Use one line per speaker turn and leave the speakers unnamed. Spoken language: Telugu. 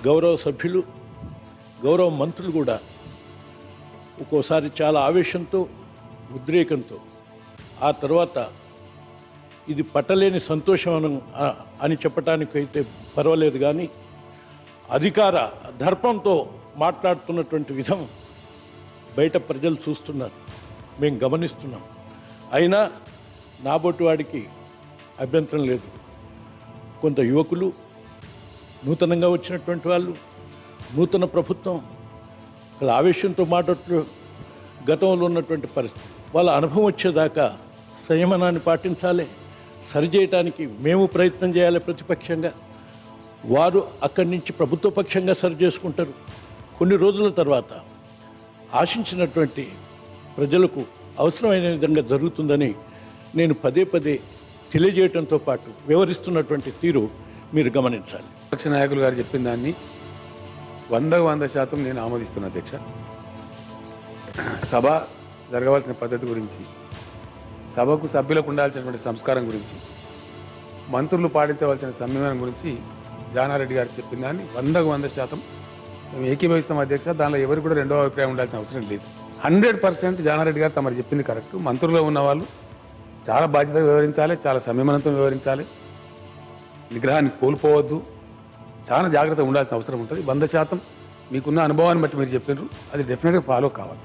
గౌరవ సభ్యులు, గౌరవ మంత్రులు కూడా ఒక్కోసారి చాలా ఆవేశంతో, ఉద్రేకంతో, ఆ తర్వాత ఇది పట్టలేని సంతోషం అని చెప్పడానికైతే పర్వాలేదు, కానీ అధికార దర్పంతో మాట్లాడుతున్నటువంటి విధం బయట ప్రజలు చూస్తున్నారు, మేము గమనిస్తున్నాం. అయినా నాబోటి వాడికి అభ్యంతరం లేదు. కొంత యువకులు, నూతనంగా వచ్చినటువంటి వాళ్ళు, నూతన ప్రభుత్వం వాళ్ళ ఆవేశంతో మాట్లాడుతూ గతంలో ఉన్నటువంటి పరిస్థితి, వాళ్ళ అనుభవం వచ్చేదాకా సంయమనాన్ని పాటించాలి. సరిచేయటానికి మేము ప్రయత్నం చేయాలి ప్రతిపక్షంగా, వారు అక్కడి నుంచి ప్రభుత్వ పక్షంగా సరి చేసుకుంటారు. కొన్ని రోజుల తర్వాత ఆశించినటువంటి ప్రజలకు అవసరమైన విధంగా జరుగుతుందని నేను పదే పదే తెలియజేయడంతో పాటు వివరిస్తున్నటువంటి తీరు మీరు గమనించాలి.
విపక్ష నాయకులు గారు చెప్పిన దాన్ని 100% నేను ఆమోదిస్తున్నా అధ్యక్ష. సభ జరగవలసిన పద్ధతి గురించి, సభకు సభ్యులకు ఉండాల్సినటువంటి సంస్కారం గురించి, మంత్రులు పాటించవలసిన సంయమనం గురించి జానారెడ్డి గారు చెప్పిన దాన్ని 100% మేము ఏకీభవిస్తాం అధ్యక్ష. దానిలో ఎవరికి కూడా రెండో అభిప్రాయం ఉండాల్సిన అవసరం లేదు. 100% జానారెడ్డి గారు తమరు చెప్పింది కరెక్ట్. మంత్రుల్లో ఉన్న వాళ్ళు చాలా బాధ్యతగా వివరించాలి, చాలా సంయమనంతో వివరించాలి, నిగ్రహాన్ని కోల్పోవద్దు, చాలా జాగ్రత్తగా ఉండాల్సిన అవసరం ఉంటుంది. 100% మీకున్న అనుభవాన్ని బట్టి మీరు చెప్పినారు, అది డెఫినెట్గా ఫాలో కావాలి.